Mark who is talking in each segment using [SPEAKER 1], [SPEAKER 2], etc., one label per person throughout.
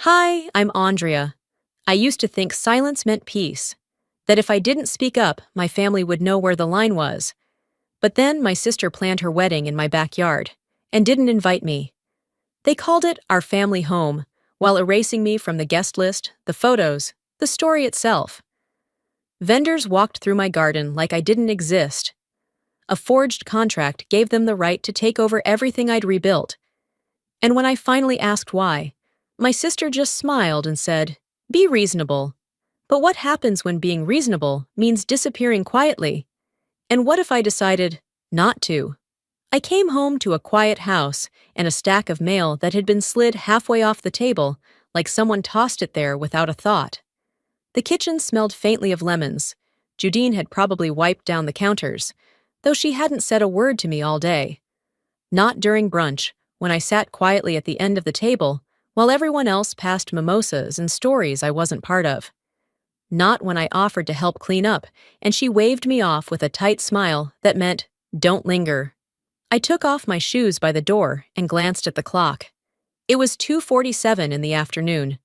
[SPEAKER 1] Hi, I'm Andrea. I used to think silence meant peace, that if I didn't speak up, my family would know where the line was. But then my sister planned her wedding in my backyard and didn't invite me. They called it our family home, while erasing me from the guest list, the photos, the story itself. Vendors walked through my garden like I didn't exist. A forged contract gave them the right to take over everything I'd rebuilt. And when I finally asked why, my sister just smiled and said, "Be reasonable." But what happens when being reasonable means disappearing quietly? And what if I decided not to? I came home to a quiet house and a stack of mail that had been slid halfway off the table, like someone tossed it there without a thought. The kitchen smelled faintly of lemons. Judine had probably wiped down the counters, though she hadn't said a word to me all day. Not during brunch, when I sat quietly at the end of the table, while everyone else passed mimosas and stories I wasn't part of. Not when I offered to help clean up, and she waved me off with a tight smile that meant, "Don't linger." I took off my shoes by the door and glanced at the clock. It was 2:47 in the afternoon.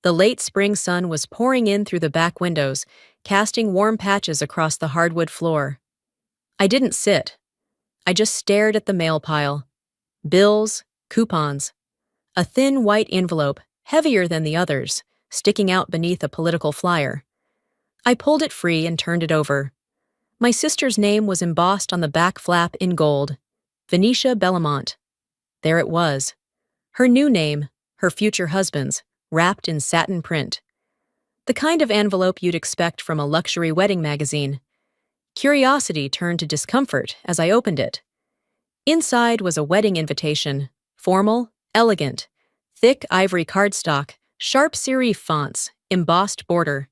[SPEAKER 1] The late spring sun was pouring in through the back windows, casting warm patches across the hardwood floor. I didn't sit. I just stared at the mail pile. Bills, coupons. A thin white envelope, heavier than the others, sticking out beneath a political flyer. I pulled it free and turned it over. My sister's name was embossed on the back flap in gold. Venetia Bellamont. There it was. Her new name, her future husband's, wrapped in satin print. The kind of envelope you'd expect from a luxury wedding magazine. Curiosity turned to discomfort as I opened it. Inside was a wedding invitation, formal, elegant, thick ivory cardstock, sharp serif fonts, embossed border.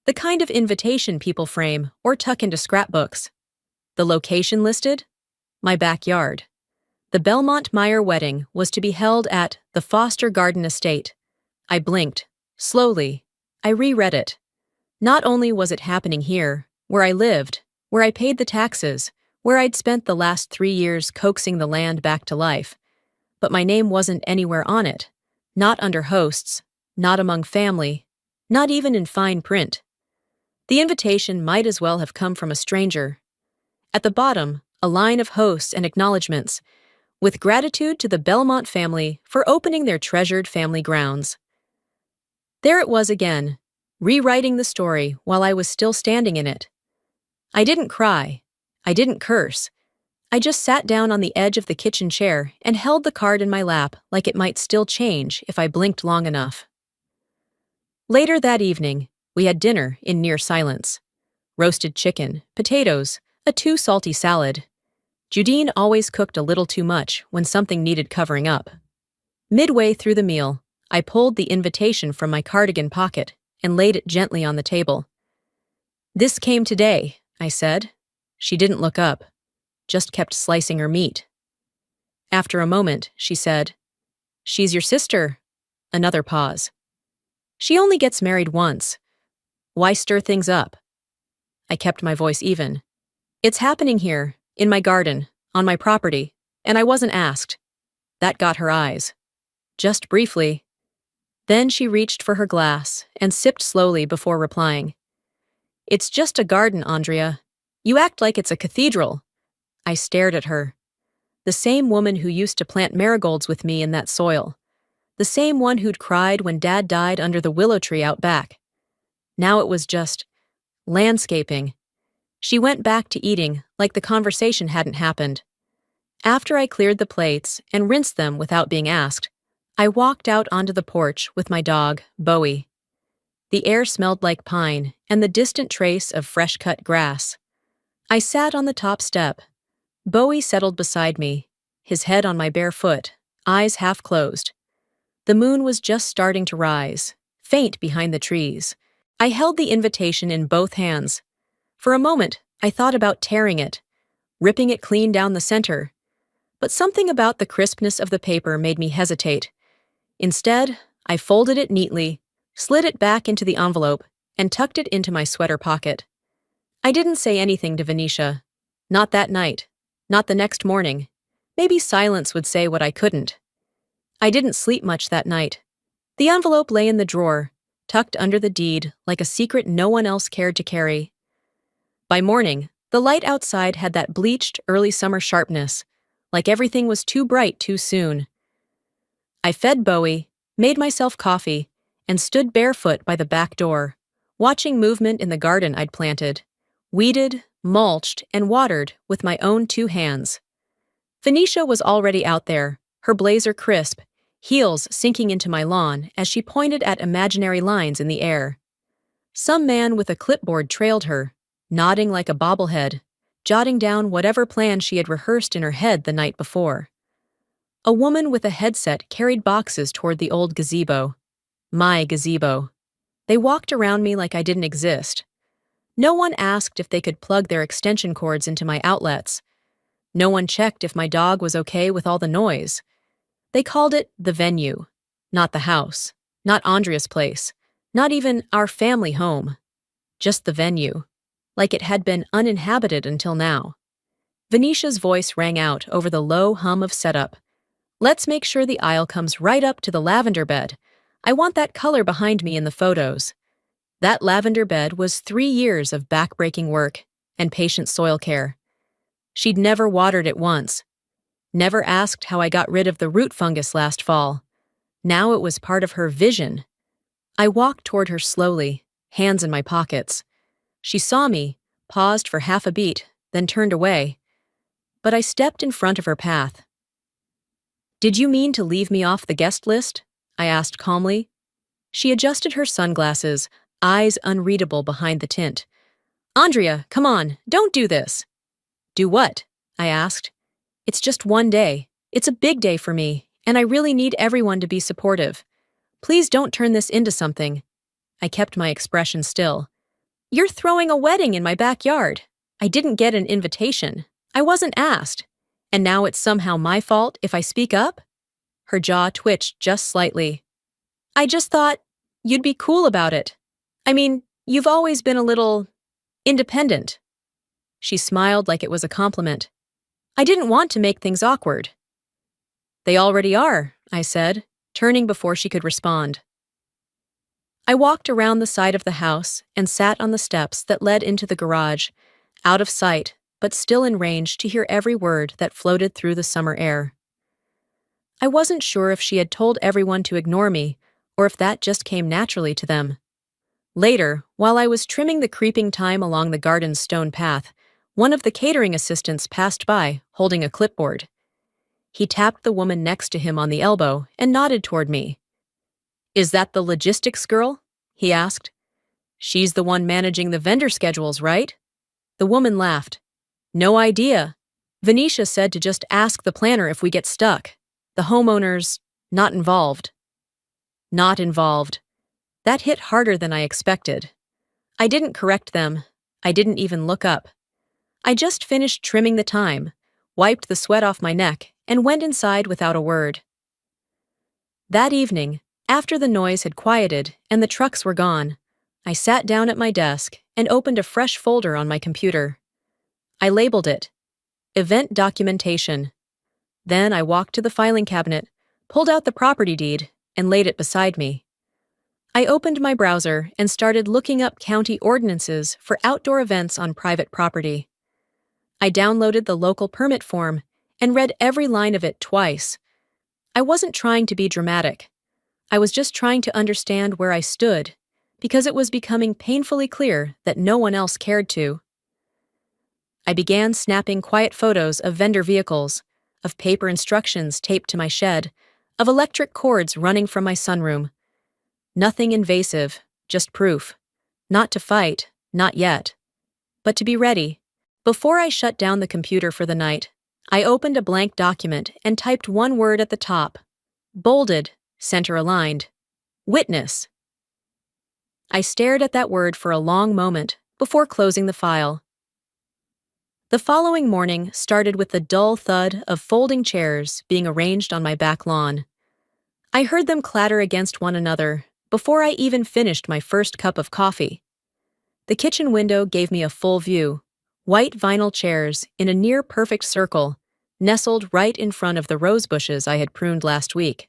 [SPEAKER 1] The kind of invitation people frame or tuck into scrapbooks. The location listed? My backyard. The Belmont Meyer wedding was to be held at the Foster Garden Estate. I blinked. Slowly. I reread it. Not only was it happening here, where I lived, where I paid the taxes, where I'd spent the last 3 years coaxing the land back to life, but my name wasn't anywhere on it. Not under hosts, not among family, not even in fine print. The invitation might as well have come from a stranger. At the bottom, a line of hosts and acknowledgments, with gratitude to the Belmont family for opening their treasured family grounds. There it was again, rewriting the story while I was still standing in it. I didn't cry. I didn't curse. I just sat down on the edge of the kitchen chair and held the card in my lap like it might still change if I blinked long enough. Later that evening, we had dinner in near silence. Roasted chicken, potatoes, a too salty salad. Judine always cooked a little too much when something needed covering up. Midway through the meal, I pulled the invitation from my cardigan pocket and laid it gently on the table. "This came today," I said. She didn't look up, just kept slicing her meat. After a moment, she said, "She's your sister." Another pause. "She only gets married once. Why stir things up?" I kept my voice even. "It's happening here, in my garden, on my property, and I wasn't asked." That got her eyes. Just briefly. Then she reached for her glass and sipped slowly before replying. "It's just a garden, Andrea. You act like it's a cathedral." I stared at her. The same woman who used to plant marigolds with me in that soil. The same one who'd cried when Dad died under the willow tree out back. Now it was just landscaping. She went back to eating like the conversation hadn't happened. After I cleared the plates and rinsed them without being asked, I walked out onto the porch with my dog, Bowie. The air smelled like pine and the distant trace of fresh-cut grass. I sat on the top step. Bowie settled beside me, his head on my bare foot, eyes half closed. The moon was just starting to rise, faint behind the trees. I held the invitation in both hands. For a moment, I thought about tearing it, ripping it clean down the center. But something about the crispness of the paper made me hesitate. Instead, I folded it neatly, slid it back into the envelope, and tucked it into my sweater pocket. I didn't say anything to Venetia. Not that night. Not the next morning. Maybe silence would say what I couldn't. I didn't sleep much that night. The envelope lay in the drawer, tucked under the deed like a secret no one else cared to carry. By morning, the light outside had that bleached, early summer sharpness, like everything was too bright too soon. I fed Bowie, made myself coffee, and stood barefoot by the back door, watching movement in the garden I'd planted, weeded, mulched, and watered with my own 2 hands. Venetia was already out there, her blazer crisp, heels sinking into my lawn as she pointed at imaginary lines in the air. Some man with a clipboard trailed her, nodding like a bobblehead, jotting down whatever plan she had rehearsed in her head the night before. A woman with a headset carried boxes toward the old gazebo. My gazebo. They walked around me like I didn't exist. No one asked if they could plug their extension cords into my outlets. No one checked if my dog was okay with all the noise. They called it the venue, not the house, not Andrea's place, not even our family home. Just the venue, like it had been uninhabited until now. Venetia's voice rang out over the low hum of setup. Let's make sure the aisle comes right up to the lavender bed. I want that color behind me in the photos. That lavender bed was 3 years of back-breaking work and patient soil care. She'd never watered it once. Never asked how I got rid of the root fungus last fall. Now it was part of her vision. I walked toward her slowly, hands in my pockets. She saw me, paused for half a beat, then turned away. But I stepped in front of her path. Did you mean to leave me off the guest list? I asked calmly. She adjusted her sunglasses, eyes unreadable behind the tint. Andrea, come on, don't do this. Do what? I asked. It's just one day. It's a big day for me, and I really need everyone to be supportive. Please don't turn this into something. I kept my expression still. You're throwing a wedding in my backyard. I didn't get an invitation. I wasn't asked. And now it's somehow my fault if I speak up? Her jaw twitched just slightly. I just thought you'd be cool about it. I mean, you've always been a little independent. She smiled like it was a compliment. I didn't want to make things awkward. They already are, I said, turning before she could respond. I walked around the side of the house and sat on the steps that led into the garage, out of sight, but still in range to hear every word that floated through the summer air. I wasn't sure if she had told everyone to ignore me, or if that just came naturally to them. Later, while I was trimming the creeping thyme along the garden's stone path, one of the catering assistants passed by, holding a clipboard. He tapped the woman next to him on the elbow and nodded toward me. Is that the logistics girl? He asked. She's the one managing the vendor schedules, right? The woman laughed. No idea. Venetia said to just ask the planner if we get stuck. The homeowner's not involved. Not involved. That hit harder than I expected. I didn't correct them. I didn't even look up. I just finished trimming the thyme, wiped the sweat off my neck, and went inside without a word. That evening, after the noise had quieted and the trucks were gone, I sat down at my desk and opened a fresh folder on my computer. I labeled it Event Documentation. Then I walked to the filing cabinet, pulled out the property deed, and laid it beside me. I opened my browser and started looking up county ordinances for outdoor events on private property. I downloaded the local permit form and read every line of it twice. I wasn't trying to be dramatic. I was just trying to understand where I stood, because it was becoming painfully clear that no one else cared to. I began snapping quiet photos of vendor vehicles, of paper instructions taped to my shed, of electric cords running from my sunroom. Nothing invasive, just proof. Not to fight, not yet. But to be ready. Before I shut down the computer for the night, I opened a blank document and typed one word at the top. Bolded, center-aligned. Witness. I stared at that word for a long moment before closing the file. The following morning started with the dull thud of folding chairs being arranged on my back lawn. I heard them clatter against one another before I even finished my first cup of coffee. The kitchen window gave me a full view, white vinyl chairs in a near-perfect circle, nestled right in front of the rose bushes I had pruned last week.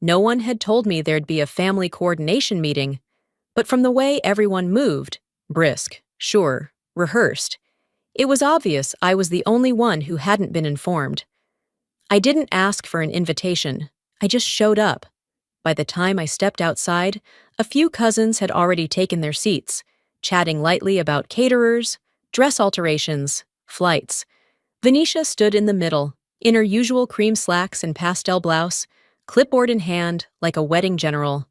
[SPEAKER 1] No one had told me there'd be a family coordination meeting, but from the way everyone moved, brisk, sure, rehearsed, it was obvious I was the only one who hadn't been informed. I didn't ask for an invitation, I just showed up. By the time I stepped outside, a few cousins had already taken their seats, chatting lightly about caterers, dress alterations, flights. Venetia stood in the middle, in her usual cream slacks and pastel blouse, clipboard in hand, like a wedding general.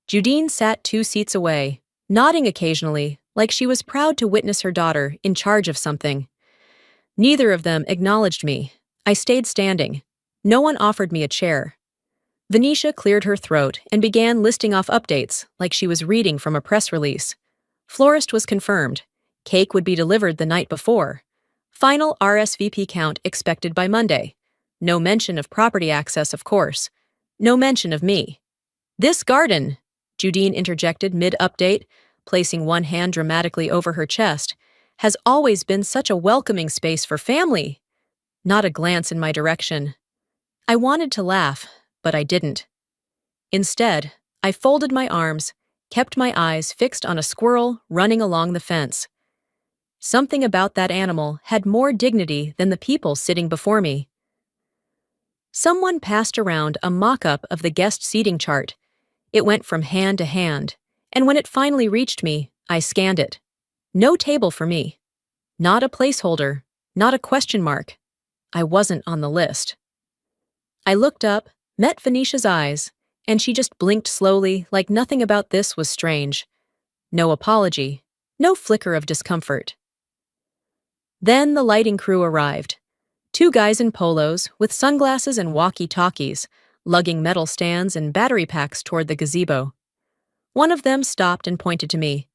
[SPEAKER 1] Judine sat 2 seats away, nodding occasionally, like she was proud to witness her daughter in charge of something. Neither of them acknowledged me. I stayed standing. No one offered me a chair. Venetia cleared her throat and began listing off updates like she was reading from a press release. Florist was confirmed. Cake would be delivered the night before. Final RSVP count expected by Monday. No mention of property access, of course. No mention of me. "This garden," Judine interjected mid-update, placing one hand dramatically over her chest, "has always been such a welcoming space for family." Not a glance in my direction. I wanted to laugh, but I didn't. Instead, I folded my arms, kept my eyes fixed on a squirrel running along the fence. Something about that animal had more dignity than the people sitting before me. Someone passed around a mock-up of the guest seating chart. It went from hand to hand, and when it finally reached me, I scanned it. No table for me. Not a placeholder, not a question mark. I wasn't on the list. I looked up, met Venetia's eyes, and she just blinked slowly like nothing about this was strange. No apology, no flicker of discomfort. Then the lighting crew arrived. 2 guys in polos, with sunglasses and walkie-talkies, lugging metal stands and battery packs toward the gazebo. One of them stopped and pointed to me.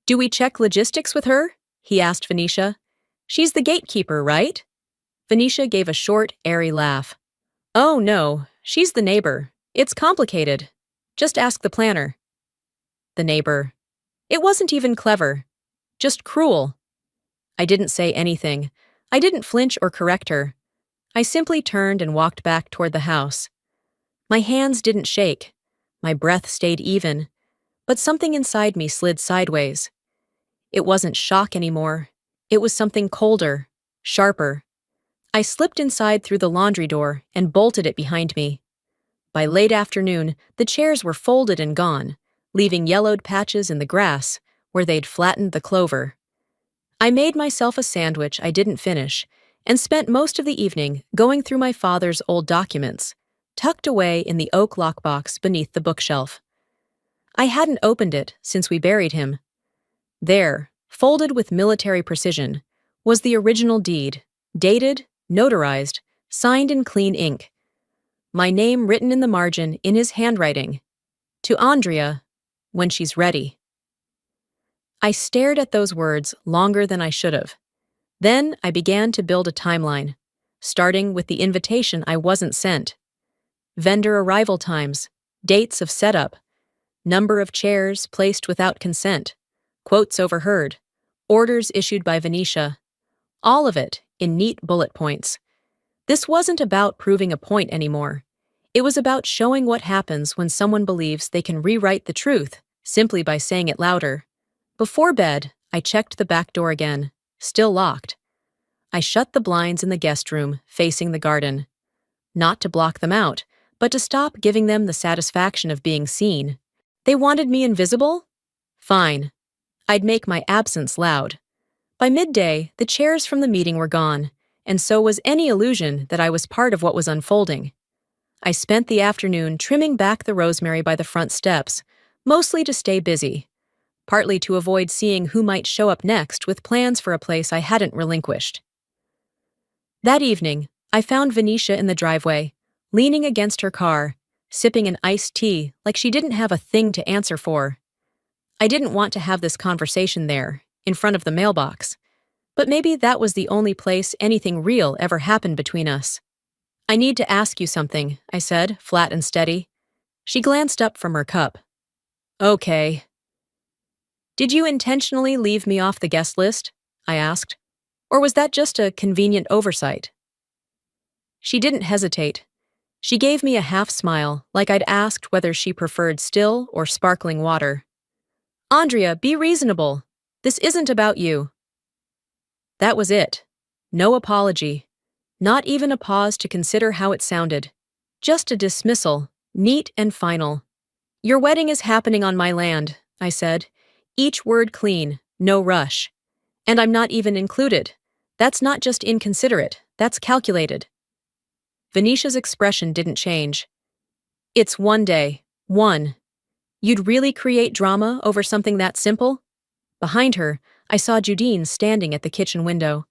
[SPEAKER 1] "Do we check logistics with her?" he asked Venetia. "She's the gatekeeper, right?" Venetia gave a short, airy laugh. "Oh no, she's the neighbor. It's complicated. Just ask the planner." The neighbor. It wasn't even clever. Just cruel. I didn't say anything. I didn't flinch or correct her. I simply turned and walked back toward the house. My hands didn't shake. My breath stayed even. But something inside me slid sideways. It wasn't shock anymore. It was something colder, sharper. I slipped inside through the laundry door and bolted it behind me. By late afternoon, the chairs were folded and gone, leaving yellowed patches in the grass where they'd flattened the clover. I made myself a sandwich I didn't finish and spent most of the evening going through my father's old documents, tucked away in the oak lockbox beneath the bookshelf. I hadn't opened it since we buried him. There, folded with military precision, was the original deed, dated, notarized, signed in clean ink. My name written in the margin in his handwriting. To Andrea, when she's ready. I stared at those words longer than I should have. Then I began to build a timeline, starting with the invitation I wasn't sent. Vendor arrival times, dates of setup, number of chairs placed without consent, quotes overheard, orders issued by Venetia. All of it in neat bullet points. This wasn't about proving a point anymore. It was about showing what happens when someone believes they can rewrite the truth simply by saying it louder. Before bed, I checked the back door again, still locked. I shut the blinds in the guest room, facing the garden. Not to block them out, but to stop giving them the satisfaction of being seen. They wanted me invisible? Fine. I'd make my absence loud. By midday, the chairs from the meeting were gone, and so was any illusion that I was part of what was unfolding. I spent the afternoon trimming back the rosemary by the front steps, mostly to stay busy, partly to avoid seeing who might show up next with plans for a place I hadn't relinquished. That evening, I found Venetia in the driveway, leaning against her car, sipping an iced tea like she didn't have a thing to answer for. I didn't want to have this conversation there, in front of the mailbox, but maybe that was the only place anything real ever happened between us. "I need to ask you something," I said, flat and steady. She glanced up from her cup. "Okay." "Did you intentionally leave me off the guest list?" I asked. "Or was that just a convenient oversight?" She didn't hesitate. She gave me a half smile, like I'd asked whether she preferred still or sparkling water. Andrea, be reasonable. This isn't about you. That was it. No apology. Not even a pause to consider how it sounded. Just a dismissal, neat and final. Your wedding is happening on my land, I said. Each word clean, no rush. And I'm not even included. That's not just inconsiderate, that's calculated. Venetia's expression didn't change. It's one day. One. You'd really create drama over something that simple? Behind her, I saw Judine standing at the kitchen window.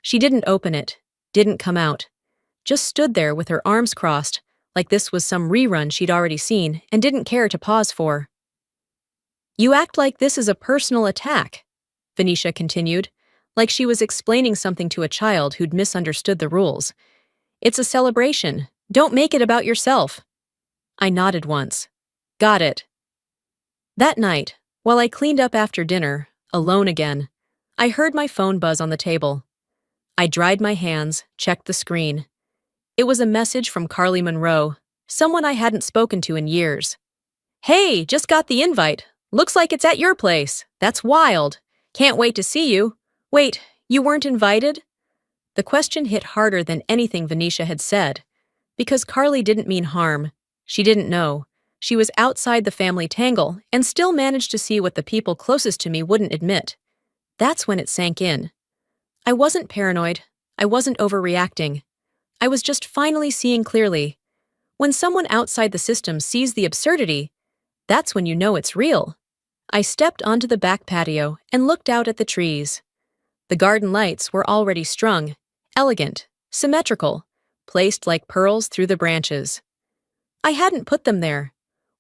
[SPEAKER 1] She didn't open it, didn't come out. Just stood there with her arms crossed, like this was some rerun she'd already seen and didn't care to pause for. You act like this is a personal attack, Venetia continued, like she was explaining something to a child who'd misunderstood the rules. It's a celebration. Don't make it about yourself. I nodded once. Got it. That night, while I cleaned up after dinner, alone again, I heard my phone buzz on the table. I dried my hands, checked the screen. It was a message from Carly Monroe, someone I hadn't spoken to in years. Hey, just got the invite. Looks like it's at your place. That's wild. Can't wait to see you. Wait, you weren't invited? The question hit harder than anything Venetia had said. Because Carly didn't mean harm. She didn't know. She was outside the family tangle and still managed to see what the people closest to me wouldn't admit. That's when it sank in. I wasn't paranoid. I wasn't overreacting. I was just finally seeing clearly. When someone outside the system sees the absurdity, that's when you know it's real. I stepped onto the back patio and looked out at the trees. The garden lights were already strung, elegant, symmetrical, placed like pearls through the branches. I hadn't put them there.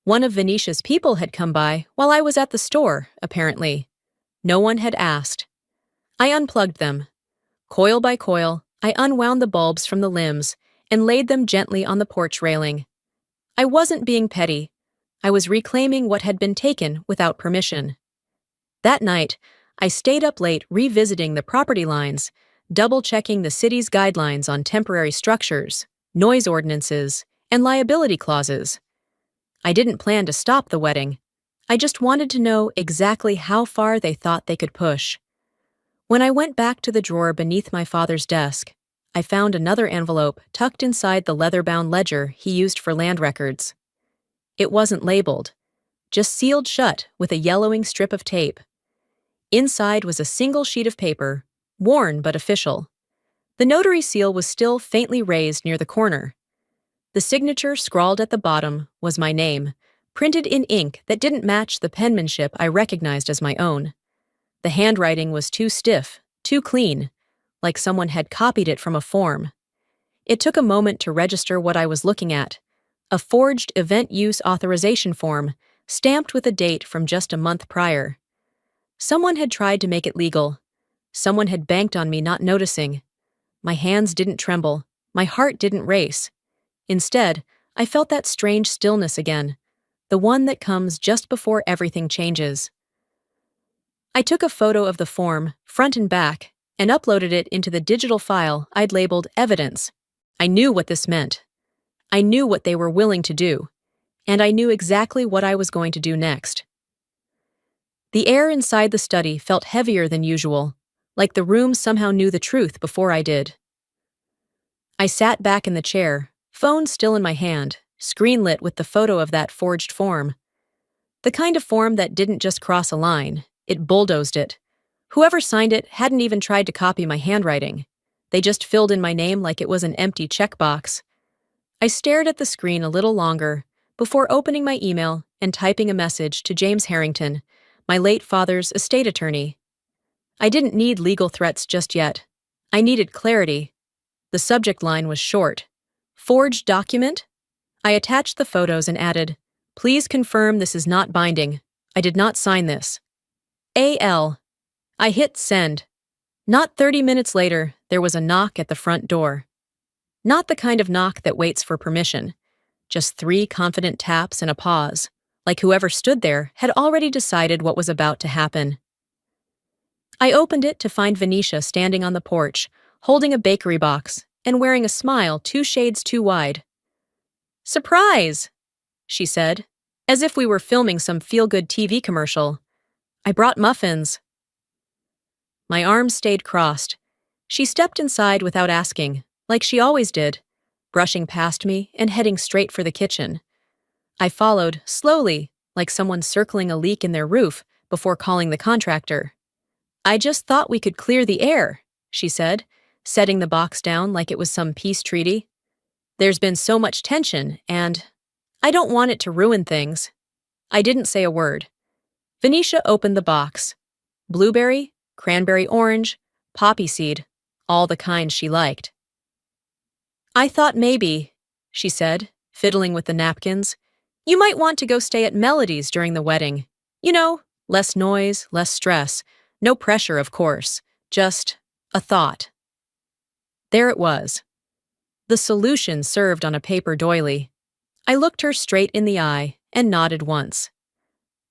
[SPEAKER 1] One of Venetia's people had come by while I was at the store, apparently. No one had asked. I unplugged them. Coil by coil, I unwound the bulbs from the limbs and laid them gently on the porch railing. I wasn't being petty. I was reclaiming what had been taken without permission. That night, I stayed up late revisiting the property lines, double-checking the city's guidelines on temporary structures, noise ordinances, and liability clauses. I didn't plan to stop the wedding. I just wanted to know exactly how far they thought they could push. When I went back to the drawer beneath my father's desk, I found another envelope tucked inside the leather-bound ledger he used for land records. It wasn't labeled, just sealed shut with a yellowing strip of tape. Inside was a single sheet of paper, worn but official. The notary seal was still faintly raised near the corner. The signature scrawled at the bottom was my name, printed in ink that didn't match the penmanship I recognized as my own. The handwriting was too stiff, too clean, like someone had copied it from a form. It took a moment to register what I was looking at, a forged event use authorization form, stamped with a date from just a month prior. Someone had tried to make it legal. Someone had banked on me not noticing. My hands didn't tremble. My heart didn't race. Instead, I felt that strange stillness again, the one that comes just before everything changes. I took a photo of the form, front and back, and uploaded it into the digital file I'd labeled evidence. I knew what this meant. I knew what they were willing to do, and I knew exactly what I was going to do next. The air inside the study felt heavier than usual, like the room somehow knew the truth before I did. I sat back in the chair, phone still in my hand, screen lit with the photo of that forged form. The kind of form that didn't just cross a line, it bulldozed it. Whoever signed it hadn't even tried to copy my handwriting. They just filled in my name like it was an empty checkbox. I stared at the screen a little longer before opening my email and typing a message to James Harrington, my late father's estate attorney. I didn't need legal threats just yet. I needed clarity. The subject line was short. Forged document? I attached the photos and added, "Please confirm this is not binding. I did not sign this. A.L." I hit send. Not 30 minutes later, there was a knock at the front door. Not the kind of knock that waits for permission. Just 3 confident taps and a pause, like whoever stood there had already decided what was about to happen. I opened it to find Venetia standing on the porch, holding a bakery box and wearing a smile 2 shades too wide. Surprise, she said, as if we were filming some feel-good TV commercial. I brought muffins. My arms stayed crossed. She stepped inside without asking, like she always did, brushing past me and heading straight for the kitchen. I followed, slowly, like someone circling a leak in their roof before calling the contractor. I just thought we could clear the air, she said, setting the box down like it was some peace treaty. There's been so much tension, and I don't want it to ruin things. I didn't say a word. Venetia opened the box. Blueberry, cranberry orange, poppy seed, all the kinds she liked. I thought maybe, she said, fiddling with the napkins, you might want to go stay at Melody's during the wedding. You know, less noise, less stress, no pressure, of course, just a thought. There it was. The solution served on a paper doily. I looked her straight in the eye and nodded once.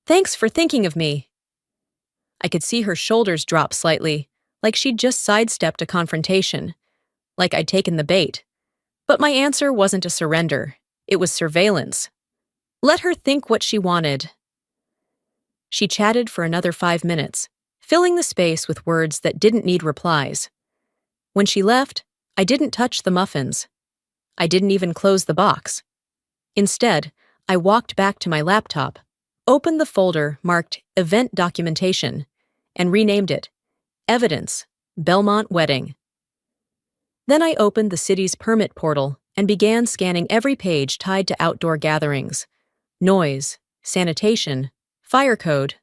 [SPEAKER 1] Thanks for thinking of me. I could see her shoulders drop slightly, like she'd just sidestepped a confrontation, like I'd taken the bait. But my answer wasn't a surrender. It was surveillance. Let her think what she wanted. She chatted for another 5 minutes, filling the space with words that didn't need replies. When she left, I didn't touch the muffins. I didn't even close the box. Instead, I walked back to my laptop, opened the folder marked Event Documentation, and renamed it Evidence, Belmont Wedding. Then I opened the city's permit portal and began scanning every page tied to outdoor gatherings: noise, sanitation, fire code,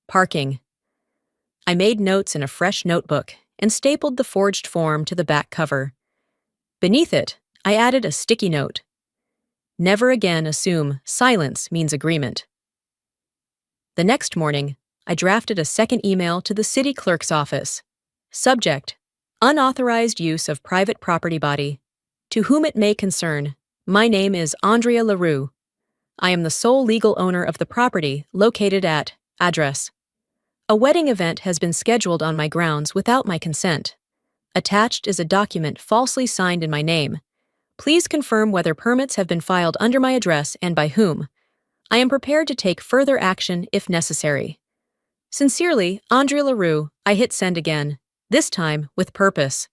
[SPEAKER 1] parking. I made notes in a fresh notebook and stapled the forged form to the back cover. Beneath it, I added a sticky note. Never again assume silence means agreement. The next morning, I drafted a second email to the city clerk's office. Subject: unauthorized use of private property body. To whom it may concern, my name is Andrea LaRue. I am the sole legal owner of the property located at address. A wedding event has been scheduled on my grounds without my consent. Attached is a document falsely signed in my name. Please confirm whether permits have been filed under my address and by whom. I am prepared to take further action if necessary. Sincerely, Andrea LaRue. I hit send again, this time with purpose.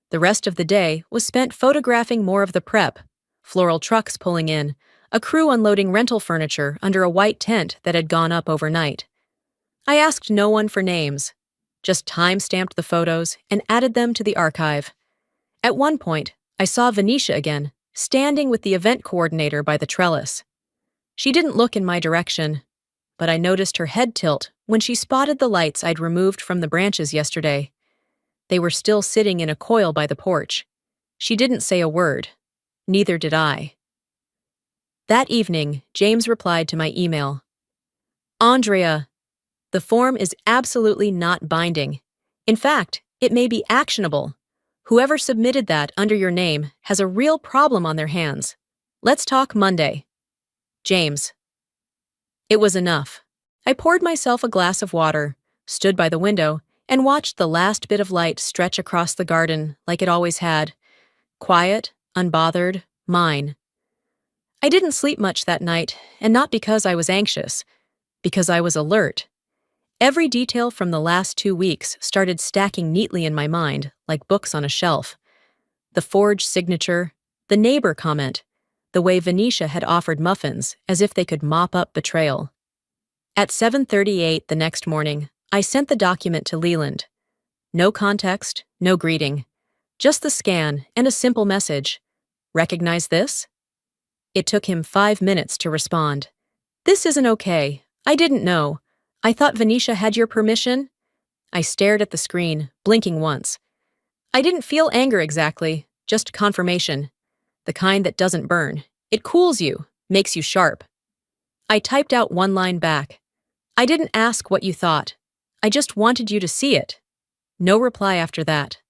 [SPEAKER 1] The rest of the day was spent photographing more of the prep: floral trucks pulling in, a crew unloading rental furniture under a white tent that had gone up overnight. I asked no one for names, just time-stamped the photos and added them to the archive. At one point, I saw Venetia again, standing with the event coordinator by the trellis. She didn't look in my direction, but I noticed her head tilt when she spotted the lights I'd removed from the branches yesterday. They were still sitting in a coil by the porch. She didn't say a word. Neither did I. That evening, James replied to my email. Andrea, the form is absolutely not binding. In fact, it may be actionable. Whoever submitted that under your name has a real problem on their hands. Let's talk Monday. James. It was enough. I poured myself a glass of water, stood by the window, and watched the last bit of light stretch across the garden like it always had. Quiet, unbothered, mine. I didn't sleep much that night, and not because I was anxious, because I was alert. Every detail from the last 2 weeks started stacking neatly in my mind, like books on a shelf. The forged signature, the neighbor comment, the way Venetia had offered muffins as if they could mop up betrayal. At 7:38 the next morning, I sent the document to Leland. No context, no greeting. Just the scan and a simple message. Recognize this? It took him 5 minutes to respond. This isn't okay. I didn't know. I thought Venetia had your permission? I stared at the screen, blinking once. I didn't feel anger exactly, just confirmation. The kind that doesn't burn. It cools you, makes you sharp. I typed out one line back. I didn't ask what you thought. I just wanted you to see it. No reply after that.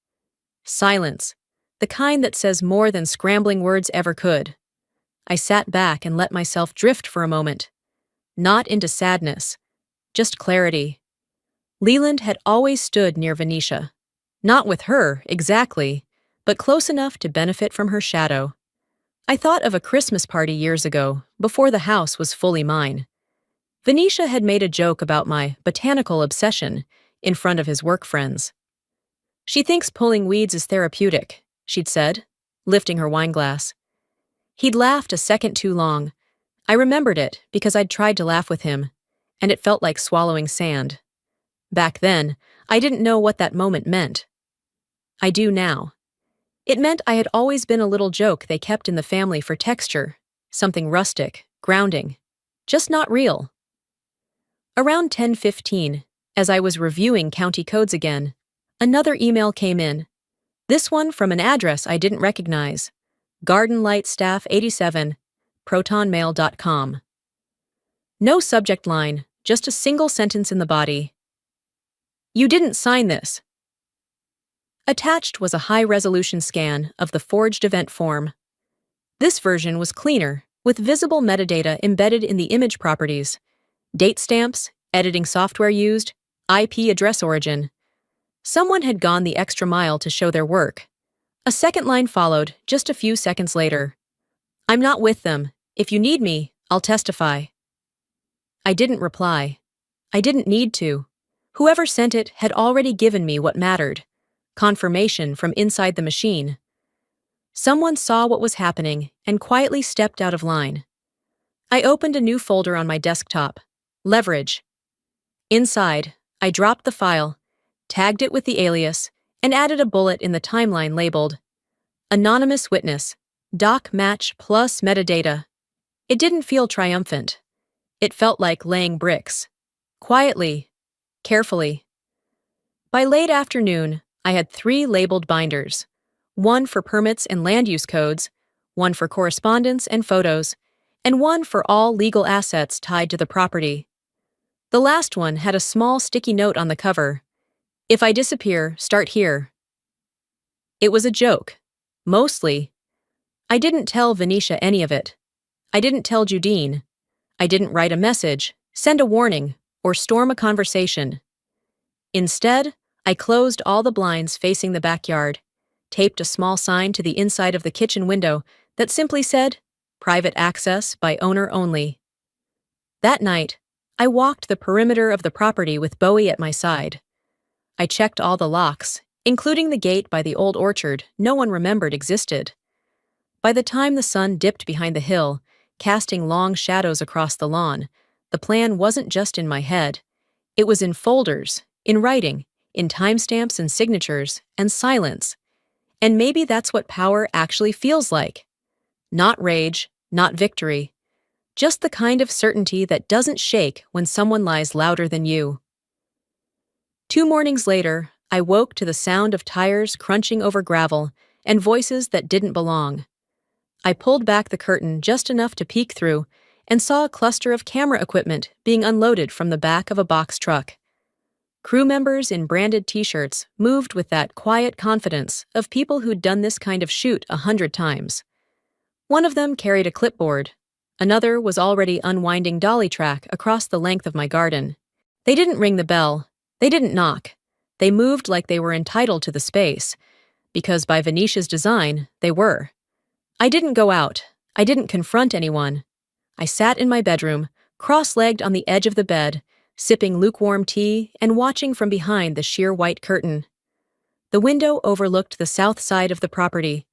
[SPEAKER 1] Silence. The kind that says more than scrambling words ever could. I sat back and let myself drift for a moment. Not into sadness. Just clarity. Leland had always stood near Venetia. Not with her, exactly, but close enough to benefit from her shadow. I thought of a Christmas party years ago, before the house was fully mine. Venetia had made a joke about my botanical obsession in front of his work friends. She thinks pulling weeds is therapeutic, she'd said, lifting her wineglass. He'd laughed a second too long. I remembered it because I'd tried to laugh with him, and it felt like swallowing sand. Back then, I didn't know what that moment meant. I do now. It meant I had always been a little joke they kept in the family for texture, something rustic, grounding, just not real. Around 10:15, as I was reviewing county codes again, another email came in. This one from an address I didn't recognize. Garden Light Staff 87, protonmail.com. No subject line, just a single sentence in the body. You didn't sign this. Attached was a high-resolution scan of the forged event form. This version was cleaner, with visible metadata embedded in the image properties. Date stamps, editing software used, IP address origin. Someone had gone the extra mile to show their work. A second line followed just a few seconds later. I'm not with them. If you need me, I'll testify. I didn't reply. I didn't need to. Whoever sent it had already given me what mattered. Confirmation from inside the machine. Someone saw what was happening and quietly stepped out of line. I opened a new folder on my desktop. Leverage. Inside, I dropped the file, tagged it with the alias, and added a bullet in the timeline labeled Anonymous Witness, Doc Match plus Metadata. It didn't feel triumphant. It felt like laying bricks. Quietly, carefully. By late afternoon, I had 3 labeled binders. One for permits and land use codes, one for correspondence and photos, and one for all legal assets tied to the property. The last one had a small sticky note on the cover. If I disappear, start here. It was a joke. Mostly. I didn't tell Venetia any of it. I didn't tell Judine. I didn't write a message, send a warning, or storm a conversation. Instead, I closed all the blinds facing the backyard, taped a small sign to the inside of the kitchen window that simply said, Private access by owner only. That night, I walked the perimeter of the property with Bowie at my side. I checked all the locks, including the gate by the old orchard no one remembered existed. By the time the sun dipped behind the hill, casting long shadows across the lawn, the plan wasn't just in my head. It was in folders, in writing, in timestamps and signatures, and silence. And maybe that's what power actually feels like. Not rage, not victory. Just the kind of certainty that doesn't shake when someone lies louder than you. 2 mornings later, I woke to the sound of tires crunching over gravel and voices that didn't belong. I pulled back the curtain just enough to peek through and saw a cluster of camera equipment being unloaded from the back of a box truck. Crew members in branded t-shirts moved with that quiet confidence of people who'd done this kind of shoot 100 times. One of them carried a clipboard. Another was already unwinding dolly track across the length of my garden. They didn't ring the bell. They didn't knock. They moved like they were entitled to the space, because by Venetia's design, they were. I didn't go out. I didn't confront anyone. I sat in my bedroom, cross-legged on the edge of the bed, sipping lukewarm tea and watching from behind the sheer white curtain. The window overlooked the south side of the property,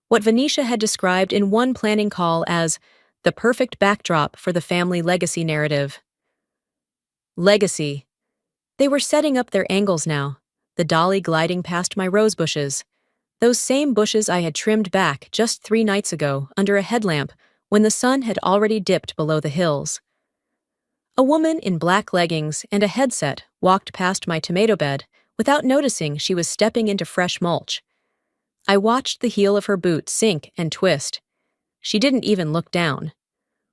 [SPEAKER 1] what Venetia had described in one planning call as the perfect backdrop for the family legacy narrative. Legacy. They were setting up their angles now, the dolly gliding past my rose bushes, those same bushes I had trimmed back just 3 nights ago under a headlamp when the sun had already dipped below the hills. A woman in black leggings and a headset walked past my tomato bed without noticing she was stepping into fresh mulch. I watched the heel of her boot sink and twist. She didn't even look down.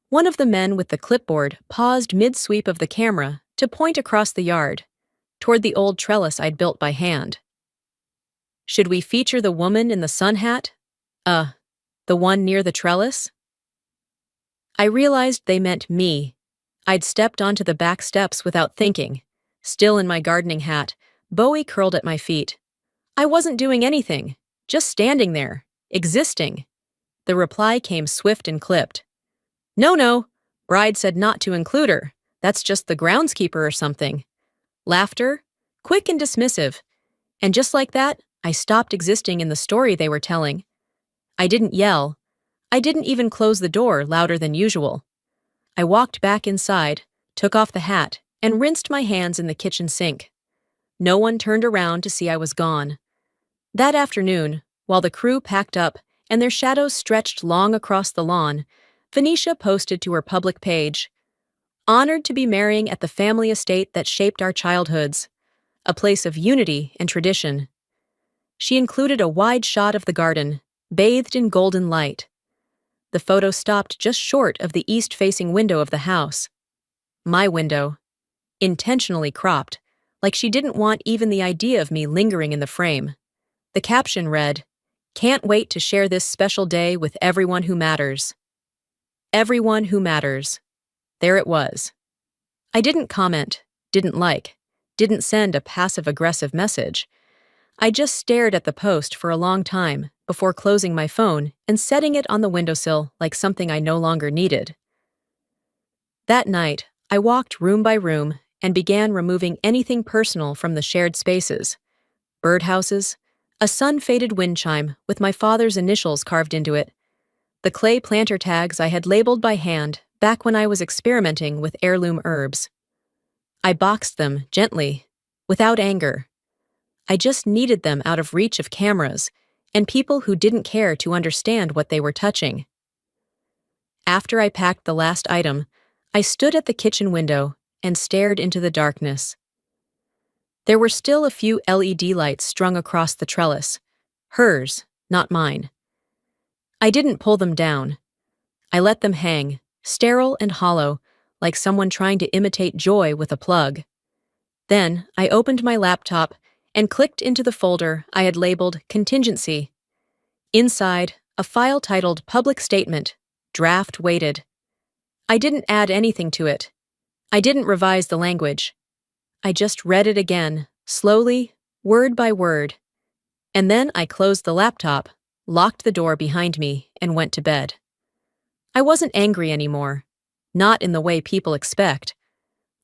[SPEAKER 1] One of the men with the clipboard paused mid-sweep of the camera to point across the yard, toward the old trellis I'd built by hand. Should we feature the woman in the sun hat? The one near the trellis? I realized they meant me. I'd stepped onto the back steps without thinking. Still in my gardening hat, Bowie curled at my feet. I wasn't doing anything, just standing there, existing. The reply came swift and clipped. No, no, bride said not to include her. That's just the groundskeeper or something. Laughter, quick and dismissive. And just like that, I stopped existing in the story they were telling. I didn't yell. I didn't even close the door louder than usual. I walked back inside, took off the hat, and rinsed my hands in the kitchen sink. No one turned around to see I was gone. That afternoon, while the crew packed up and their shadows stretched long across the lawn, Venetia posted to her public page, "Honored to be marrying at the family estate that shaped our childhoods, a place of unity and tradition." She included a wide shot of the garden, bathed in golden light. The photo stopped just short of the east-facing window of the house. My window. Intentionally cropped, like she didn't want even the idea of me lingering in the frame. The caption read, "Can't wait to share this special day with everyone who matters." Everyone who matters. There it was. I didn't comment, didn't like, didn't send a passive-aggressive message. I just stared at the post for a long time before closing my phone and setting it on the windowsill like something I no longer needed. That night, I walked room by room and began removing anything personal from the shared spaces. Birdhouses, a sun-faded wind chime with my father's initials carved into it, the clay planter tags I had labeled by hand back when I was experimenting with heirloom herbs. I boxed them gently, without anger. I just needed them out of reach of cameras and people who didn't care to understand what they were touching. After I packed the last item, I stood at the kitchen window and stared into the darkness. There were still a few LED lights strung across the trellis. Hers, not mine. I didn't pull them down. I let them hang, sterile and hollow, like someone trying to imitate joy with a plug. Then I opened my laptop and clicked into the folder I had labeled Contingency. Inside, a file titled Public Statement, Draft Waited. I didn't add anything to it. I didn't revise the language. I just read it again, slowly, word by word. And then I closed the laptop, locked the door behind me, and went to bed. I wasn't angry anymore. Not in the way people expect.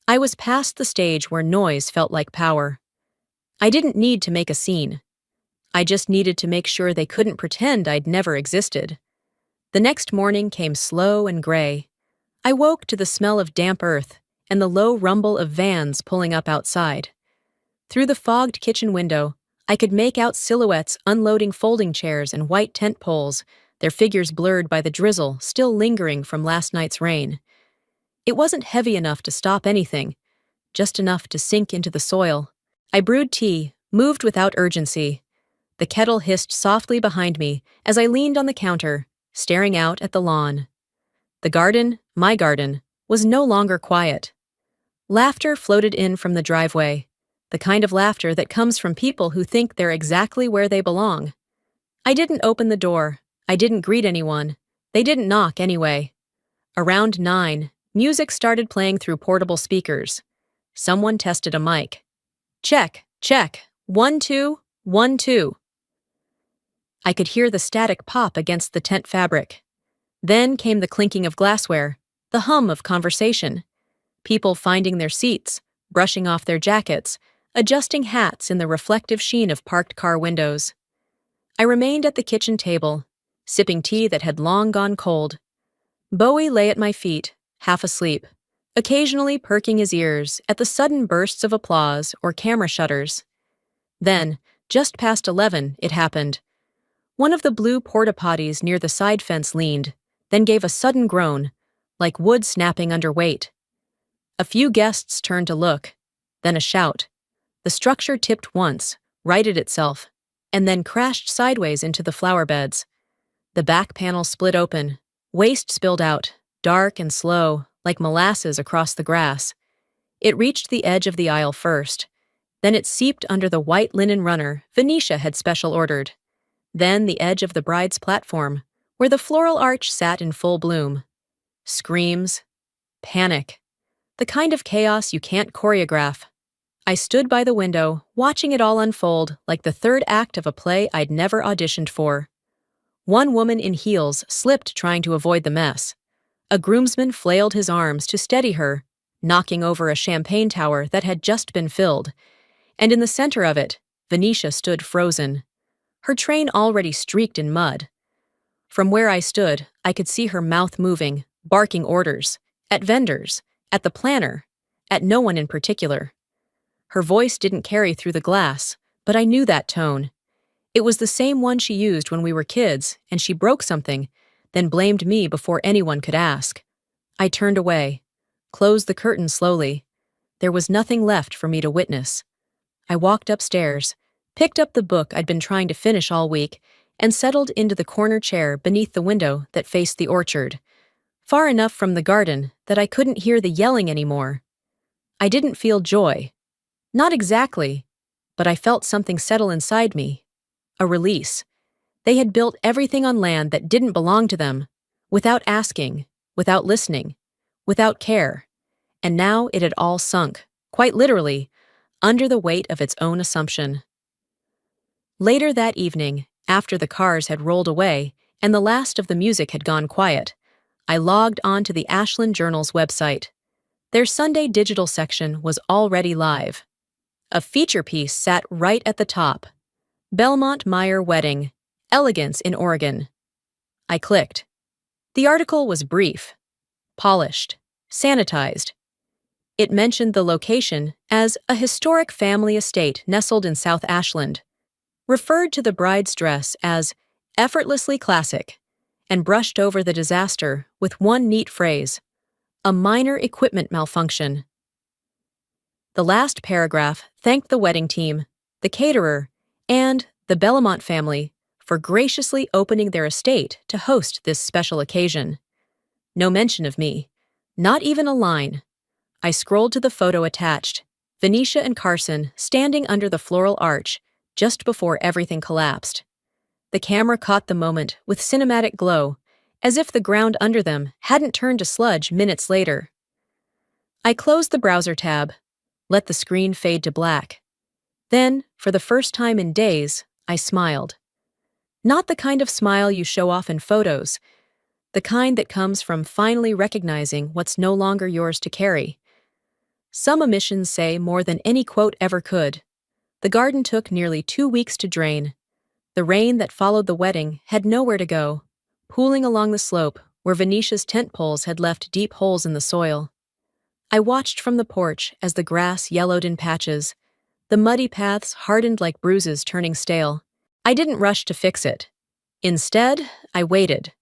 [SPEAKER 1] I was past the stage where noise felt like power. I didn't need to make a scene. I just needed to make sure they couldn't pretend I'd never existed. The next morning came slow and gray. I woke to the smell of damp earth and the low rumble of vans pulling up outside. Through the fogged kitchen window, I could make out silhouettes unloading folding chairs and white tent poles, their figures blurred by the drizzle still lingering from last night's rain. It wasn't heavy enough to stop anything, just enough to sink into the soil. I brewed tea, moved without urgency. The kettle hissed softly behind me as I leaned on the counter, staring out at the lawn. The garden, my garden, was no longer quiet. Laughter floated in from the driveway, the kind of laughter that comes from people who think they're exactly where they belong. I didn't open the door. I didn't greet anyone. They didn't knock anyway. Around 9, music started playing through portable speakers. Someone tested a mic. Check, check, 1, 2, 1, 2. I could hear the static pop against the tent fabric. Then came the clinking of glassware, the hum of conversation. People finding their seats, brushing off their jackets, adjusting hats in the reflective sheen of parked car windows. I remained at the kitchen table, sipping tea that had long gone cold. Bowie lay at my feet, half asleep, occasionally perking his ears at the sudden bursts of applause or camera shutters. Then, just past 11, it happened. One of the blue porta-potties near the side fence leaned, then gave a sudden groan, like wood snapping under weight. A few guests turned to look, then a shout. The structure tipped once, righted itself, and then crashed sideways into the flower beds. The back panel split open, waste spilled out, dark and slow, like molasses across the grass. It reached the edge of the aisle first. Then it seeped under the white linen runner Venetia had special ordered. Then the edge of the bride's platform, where the floral arch sat in full bloom. Screams. Panic. The kind of chaos you can't choreograph. I stood by the window, watching it all unfold like the third act of a play I'd never auditioned for. One woman in heels slipped trying to avoid the mess. A groomsman flailed his arms to steady her, knocking over a champagne tower that had just been filled. And in the center of it, Venetia stood frozen, her train already streaked in mud. From where I stood, I could see her mouth moving, barking orders, at vendors, at the planner, at no one in particular. Her voice didn't carry through the glass, but I knew that tone. It was the same one she used when we were kids, and she broke something, then blamed me before anyone could ask. I turned away, closed the curtain slowly. There was nothing left for me to witness. I walked upstairs, picked up the book I'd been trying to finish all week, and settled into the corner chair beneath the window that faced the orchard, far enough from the garden that I couldn't hear the yelling anymore. I didn't feel joy. Not exactly, but I felt something settle inside me. A release. They had built everything on land that didn't belong to them, without asking, without listening, without care. And now it had all sunk, quite literally, under the weight of its own assumption. Later that evening, after the cars had rolled away and the last of the music had gone quiet, I logged on to the Ashland Journal's website. Their Sunday digital section was already live. A feature piece sat right at the top. Belmont Meyer Wedding, Elegance in Oregon. I clicked. The article was brief, polished, sanitized. It mentioned the location as a historic family estate nestled in South Ashland, referred to the bride's dress as effortlessly classic, and brushed over the disaster with one neat phrase: a minor equipment malfunction. The last paragraph thanked the wedding team, the caterer, and the Belmont family for graciously opening their estate to host this special occasion. No mention of me, not even a line. I scrolled to the photo attached, Venetia and Carson standing under the floral arch just before everything collapsed. The camera caught the moment with cinematic glow, as if the ground under them hadn't turned to sludge minutes later. I closed the browser tab, let the screen fade to black. Then, for the first time in days, I smiled. Not the kind of smile you show off in photos, the kind that comes from finally recognizing what's no longer yours to carry. Some omissions say more than any quote ever could. The garden took nearly 2 weeks to drain. The rain that followed the wedding had nowhere to go, pooling along the slope where Venetia's tent poles had left deep holes in the soil. I watched from the porch as the grass yellowed in patches, the muddy paths hardened like bruises turning stale. I didn't rush to fix it. Instead, I waited.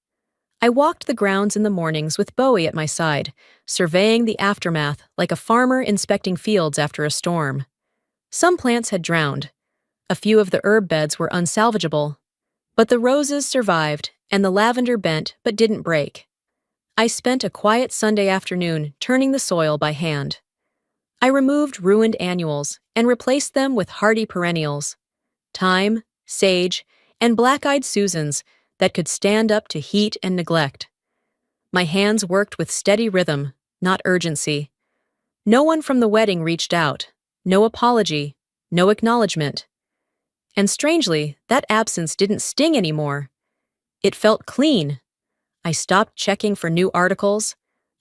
[SPEAKER 1] I walked the grounds in the mornings with Bowie at my side, surveying the aftermath like a farmer inspecting fields after a storm. Some plants had drowned. A few of the herb beds were unsalvageable. But the roses survived, and the lavender bent but didn't break. I spent a quiet Sunday afternoon turning the soil by hand. I removed ruined annuals and replaced them with hardy perennials. Thyme, sage, and black-eyed Susans that could stand up to heat and neglect. My hands worked with steady rhythm, not urgency. No one from the wedding reached out. No apology, no acknowledgement. And strangely, that absence didn't sting anymore. It felt clean. I stopped checking for new articles.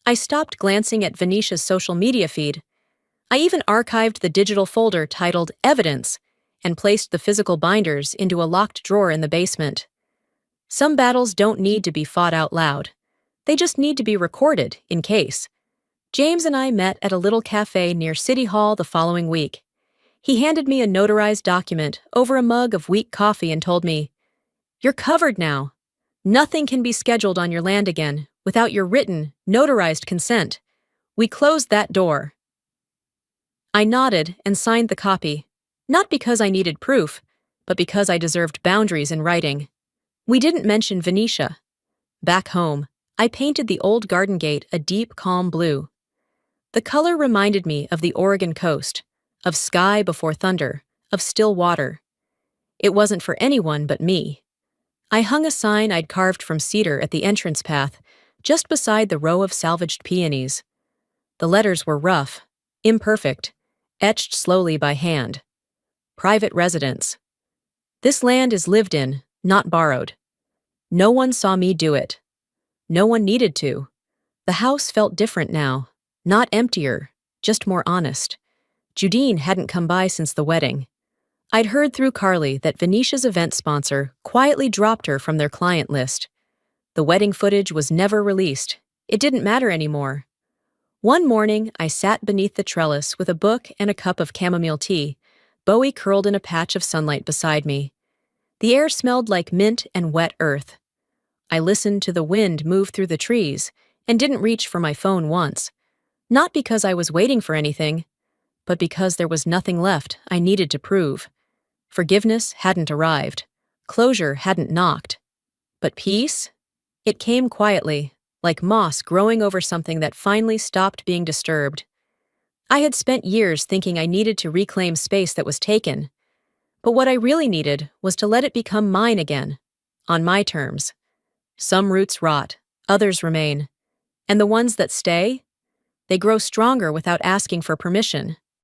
[SPEAKER 1] I stopped glancing at Venetia's social media feed. I even archived the digital folder titled Evidence and placed the physical binders into a locked drawer in the basement. Some battles don't need to be fought out loud. They just need to be recorded, in case. James and I met at a little cafe near City Hall the following week. He handed me a notarized document over a mug of weak coffee and told me, "You're covered now. Nothing can be scheduled on your land again without your written, notarized consent. We closed that door." I nodded and signed the copy, not because I needed proof, but because I deserved boundaries in writing. We didn't mention Venetia. Back home, I painted the old garden gate a deep, calm blue. The color reminded me of the Oregon coast, of sky before thunder, of still water. It wasn't for anyone but me. I hung a sign I'd carved from cedar at the entrance path, just beside the row of salvaged peonies. The letters were rough, imperfect, etched slowly by hand. Private residence. This land is lived in, not borrowed. No one saw me do it. No one needed to. The house felt different now. Not emptier, just more honest. Judine hadn't come by since the wedding. I'd heard through Carly that Venetia's event sponsor quietly dropped her from their client list. The wedding footage was never released. It didn't matter anymore. One morning, I sat beneath the trellis with a book and a cup of chamomile tea, Bowie curled in a patch of sunlight beside me. The air smelled like mint and wet earth. I listened to the wind move through the trees and didn't reach for my phone once. Not because I was waiting for anything, but because there was nothing left I needed to prove. Forgiveness hadn't arrived. Closure hadn't knocked. But peace? It came quietly, like moss growing over something that finally stopped being disturbed. I had spent years thinking I needed to reclaim space that was taken. But what I really needed was to let it become mine again, on my terms. Some roots rot, others remain. And the ones that stay? They grow stronger without asking for permission.